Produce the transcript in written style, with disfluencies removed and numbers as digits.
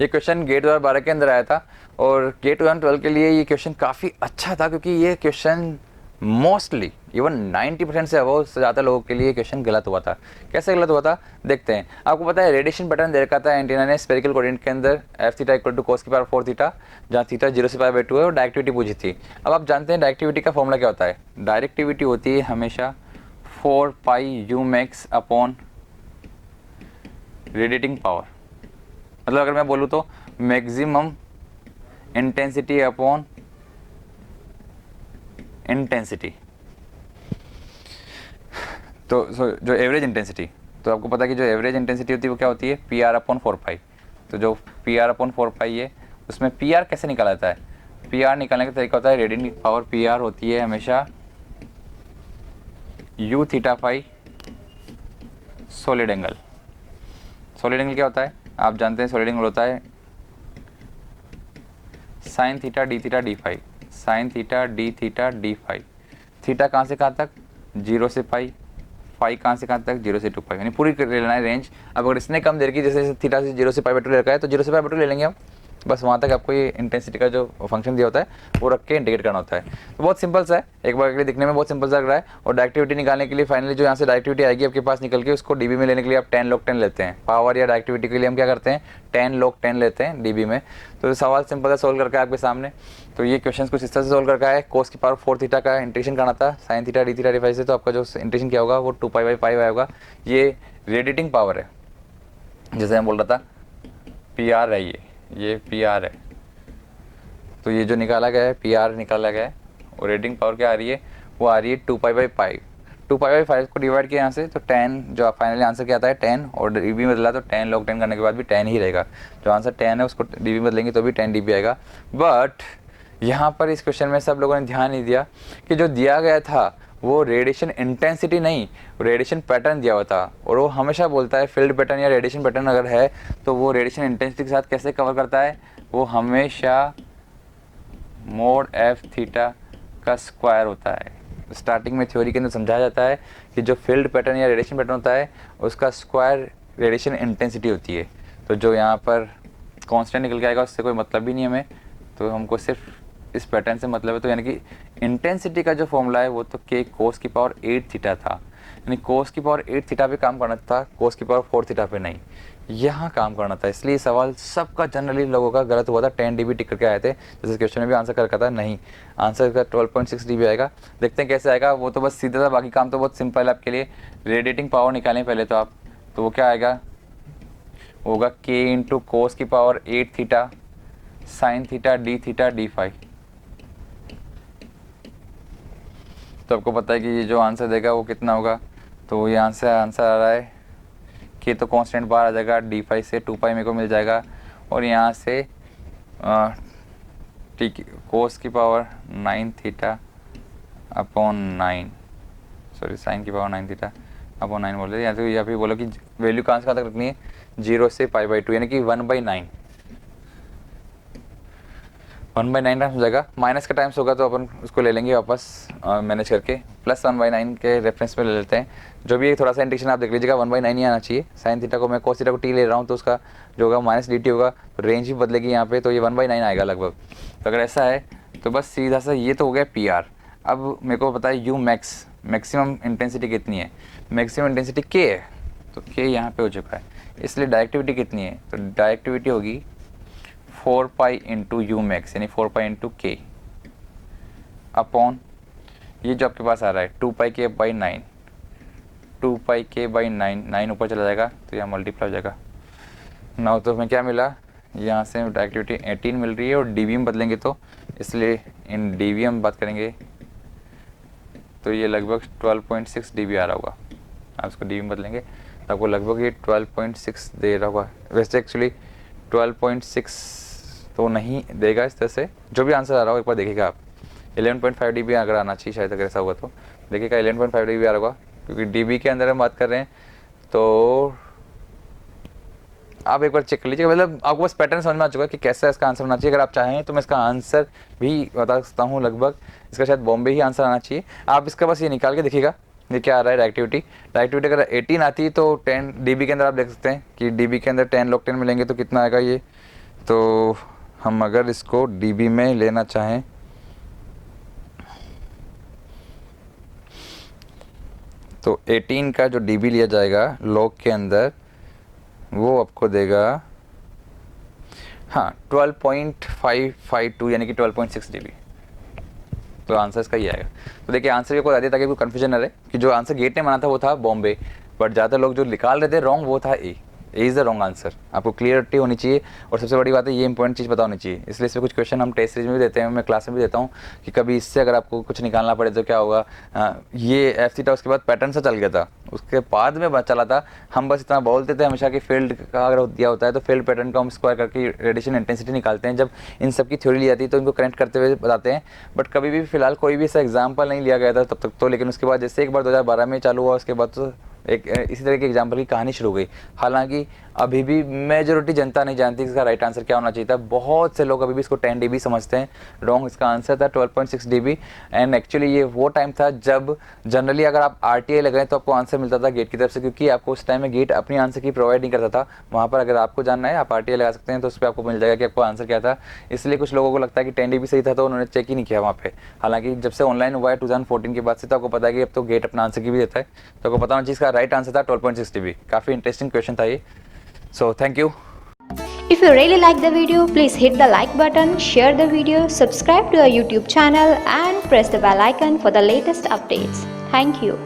ये question gate 2012 के अंदर आया था और गेट 2012 के लिए ये क्वेश्चन काफ़ी अच्छा था, क्योंकि ये क्वेश्चन मोस्टली इवन 90% से अबव से ज़्यादा लोगों के लिए क्वेश्चन गलत हुआ था। कैसे गलत हुआ था देखते हैं। आपको पता है रेडिएशन पैटर्न दे रखा था एंटीना ने स्फेरिकल कोऑर्डिनेट के अंदर एफ थीटा इक्वल टू कोस की पावर 4 थीटा, जहाँ थीटा 0 से π/2 है और डायरेक्टिविटी पूछी थी। अब आप जानते हैं डायरेक्टिविटी का फॉर्मूला क्या होता है। डायरेक्टिविटी होती है हमेशा 4πu max upon radiating power. मतलब अगर मैं बोलूँ तो मैक्सिमम इंटेंसिटी अपॉन इंटेंसिटी, तो जो एवरेज इंटेंसिटी, तो आपको पता है कि जो एवरेज इंटेंसिटी होती है वो क्या होती है पी आर अपॉन 4π। तो जो पी आर अपॉन 4π है उसमें पी आर कैसे निकाला जाता है। पी आर निकालने का तरीका होता है रेडिएटिंग पावर पी आर होती है हमेशा U theta phi solid angle. Solid angle क्या होता है आप जानते हैं। सॉलिड एंगल होता है sine theta d theta d phi, sine theta d theta d phi. Theta कहाँ से कहाँ तक 0 से पाई, फाई कहाँ से कहाँ तक 0 से 2π, यानी पूरी लेना है रेंज। अब अगर इसने कम देर की जैसे थीटा से 0 से π/2 ले रखा है तो 0 से π/2 ले लेंगे हम, बस वहाँ तक आपको ये इंटेंसिटी का जो फंक्शन दिया होता है वो रख के इंटीग्रेट करना होता है। तो बहुत सिंपल सा है, एक बार के लिए दिखने में बहुत सिंपल सा लग रहा है। और डायरेक्टिविटी निकालने के लिए फाइनली जो यहाँ से डायरेक्टिविटी आएगी आपके पास निकल के, उसको डीबी में लेने के लिए आप 10 log 10 लेते हैं। पावर या डायरेक्टिविटी के लिए हम क्या करते हैं 10 log 10 लेते हैं डीबी में। तो सवाल सिंपल सा सोल्व करके आपके सामने। तो ये क्वेश्चन कुछ इस तरह से सोल्व करका है। कोस की पावर 4 थीटा का इंटीग्रेशन करना था sine theta d theta d phi से, तो आपका जो इंटीग्रेशन क्या होगा वो 2π/5 होगा। ये रेडिएटिंग पावर है, जैसे मैं बोल रहा था पी आर है, ये पी आर है। तो ये जो निकाला गया है पी आर निकाला गया है और रेडिएटिंग पावर क्या आ रही है वो आ रही है 2π/5। 2π/5 को डिवाइड किया यहाँ से तो 10, जो फाइनली आंसर क्या आता है 10, और डीबी में बदला तो 10 log 10 करने के बाद भी 10 ही रहेगा। जो आंसर 10 है उसको डीबी में बदलेंगे तो भी 10 dB आएगा। बट यहाँ पर इस क्वेश्चन में सब लोगों ने ध्यान नहीं दिया कि जो दिया गया था वो रेडिएशन इंटेंसिटी नहीं, रेडिएशन पैटर्न दिया हुआ था। और वो हमेशा बोलता है फील्ड पैटर्न या रेडिएशन पैटर्न अगर है तो वो रेडिएशन इंटेंसिटी के साथ कैसे कवर करता है, वो हमेशा मोड एफ थीटा का स्क्वायर होता है। स्टार्टिंग में थ्योरी के अंदर समझाया जाता है कि जो फील्ड पैटर्न या रेडिएशन पैटर्न होता है उसका स्क्वायर रेडिएशन इंटेंसिटी होती है। तो जो यहाँ पर कांस्टेंट निकल के आएगा उससे कोई मतलब ही नहीं हमें, तो हमको सिर्फ इस पैटर्न से मतलब है। तो यानी कि इंटेंसिटी का जो फॉर्मूला है वो तो के कोस की पावर 8 थीटा था, यानी कोस की पावर 8 थीटा पे काम करना था, कोस की पावर 4 थीटा पे नहीं, यहाँ काम करना था। इसलिए सवाल सबका जनरली लोगों का गलत हुआ था। 10 dB टिक करके आए थे, जैसे क्वेश्चन में भी आंसर कर रखा था। नहीं, आंसर का 12.6 dB आएगा। देखते हैं कैसे आएगा। वो तो बस सीधा था, बाकी काम तो बहुत सिंपल है आपके लिए। रेडिएटिंग पावर निकालें पहले तो आप, तो वो क्या आएगा होगा k इंटू कोस की power 8 theta sine theta d theta d phi. तो आपको पता है कि ये जो आंसर देगा वो कितना होगा। तो यहाँ से आंसर आ रहा है कि तो कांस्टेंट बाहर आ जाएगा, डी फाई से 2π मेरे को मिल जाएगा, और यहाँ से ठीक कोस की power 9 theta upon 9, sorry sine की पावर 9 थीटा अपॉन 9 बोल रहे हैं। या फिर बोलो कि वैल्यू कहाँ से कहाँ तक रखनी है 0 से π/2, यानी कि 1/9 1/9 टाइम्स हो जाएगा। माइनस का टाइम्स होगा तो अपन उसको ले लेंगे वापस मैनेज करके, प्लस 1/9 के रेफरेंस में ले लेते हैं। जो भी थोड़ा सा इंडिकेशन आप देख लीजिएगा 1/9 ही आना चाहिए। साइन थीटा को मैं कोस थीटा को टी ले रहा हूँ तो उसका जो होगा माइनस dt होगा, तो रेंज ही बदलेगी यहाँ पे, तो ये 1/9 आएगा लगभग। तो अगर ऐसा है तो बस सीधा सा ये तो हो गया पी आर। अब मेरे को पता है यू मैक्स, मैक्सिमम इंटेंसिटी कितनी है, मैक्सिमम इंटेंसिटी के है, तो के यहाँ पे हो चुका है। इसलिए डायरेक्टिविटी कितनी है, तो डायरेक्टिविटी होगी 4π इंटू यू मैक्स, यानी 4π इंटू के अपॉन ये जो आपके पास आ रहा है 2πk/9, 2πk/9, 9 ऊपर चला जाएगा तो यहाँ मल्टीप्लाई हो जाएगा 9। तो हमें क्या मिला, यहाँ से डायरेक्टिविटी 18 मिल रही है, और डीबी में बदलेंगे तो इसलिए इन डीबी हम बात करेंगे तो ये लगभग 12.6 dB आ रहा होगा। आप इसको डीबी में बदलेंगे तो आपको लगभग ये 12.6 दे रहा होगा। वैसे एक्चुअली 12.6 तो नहीं देगा इस तरह से, जो भी आंसर आ रहा हो एक बार देखिएगा आप। 11.5 dB अगर आना चाहिए शायद, अगर ऐसा हुआ तो देखिएगा 11.5 dB आ रहा होगा, क्योंकि डीबी के अंदर हम बात कर रहे हैं। तो आप एक बार चेक कर लीजिएगा, मतलब आपको बस पैटर्न समझ में आ चुका है कि कैसा इसका आंसर होना चाहिए। अगर आप चाहें तो मैं इसका आंसर भी बता सकता हूँ, लगभग इसका शायद बॉम्बे ही आंसर आना चाहिए। आप इसका बस ये निकाल के देखिएगा ये क्या आ रहा है डायरेक्टिविटी। डायरेक्टिविटी अगर 18 आती है तो 10 dB के अंदर आप देख सकते हैं कि डीबी के अंदर 10 log 10 मिलेंगे तो कितना आएगा, ये तो हम अगर इसको डीबी में लेना चाहें तो 18 का जो डीबी लिया जाएगा लॉग के अंदर वो आपको देगा हाँ 12.552 यानी कि 12.6 डीबी। तो आंसर इसका ही आएगा। तो देखिए आंसर ये को बता दिया ताकि कोई कन्फ्यूजन ना रहे कि जो आंसर गेट ने माना था वो था बॉम्बे, बट ज़्यादा लोग जो निकाल रहे थे रॉन्ग वो था A is the wrong answer. आपको क्लियरिटी होनी चाहिए और सबसे बड़ी बात है ये इंपॉर्टेंट चीज़ पता होनी चाहिए। इसलिए इसमें कुछ क्वेश्चन हम टेस्ट सीरीज में भी देते हैं, मैं क्लास में भी देता हूँ कि कभी इससे अगर आपको कुछ निकालना पड़े तो क्या होगा। ये एफ थीटा उसके बाद पैटर्न से चल गया था, उसके बाद में चला था। हम बस इतना बोलते थे हमेशा कि फील्ड का अगर दिया होता है तो फील्ड पैटर्न को हम स्क्वायर करके रेडिएशन इंटेंसिटी निकालते हैं। जब इन सब की थ्योरी ली जाती है तो इनको कनेक्ट करते हुए बताते हैं, बट कभी भी फिलहाल कोई भी ऐसा एग्जाम्पल नहीं लिया गया था तब तक तो। लेकिन उसके बाद जैसे एक बार 2012 में चालू हुआ उसके बाद तो एक इसी तरह के एग्जाम्पल की कहानी शुरू हो गई। हालांकि अभी भी मेजोरिटी जनता नहीं जानती इसका राइट आंसर क्या होना चाहिए था। बहुत से लोग अभी भी इसको 10 dB समझते हैं, रॉन्ग। इसका आंसर था 12.6 dB। एंड एक्चुअली ये वो टाइम था जब जनरली अगर आप RTI लगाएं तो आपको आंसर मिलता था गेट की तरफ से, क्योंकि आपको उस टाइम में गेट अपनी आंसर की प्रोवाइड नहीं करता था। वहाँ पर अगर आपको जानना है आप RTI लगा सकते हैं तो उस पर आपको मिल जाएगा कि आपको आंसर क्या था। इसलिए कुछ लोगों को लगता है कि 10 dB सही था तो उन्होंने चेक ही नहीं किया वहाँ पे। हालांकि जब से ऑनलाइन हुआ है 2014 के बाद से तो आपको पता है कि अब तो गेट अपना आंसर की भी देता है। तो आपको पता होना चाहिए इसका राइट आंसर था 12.6 dB। काफ़ी इंटरेस्टिंग क्वेश्चन था ये। So thank you. If you really like the video, please hit the like button, share the video, subscribe to our YouTube channel and press the bell icon for the latest updates. Thank you.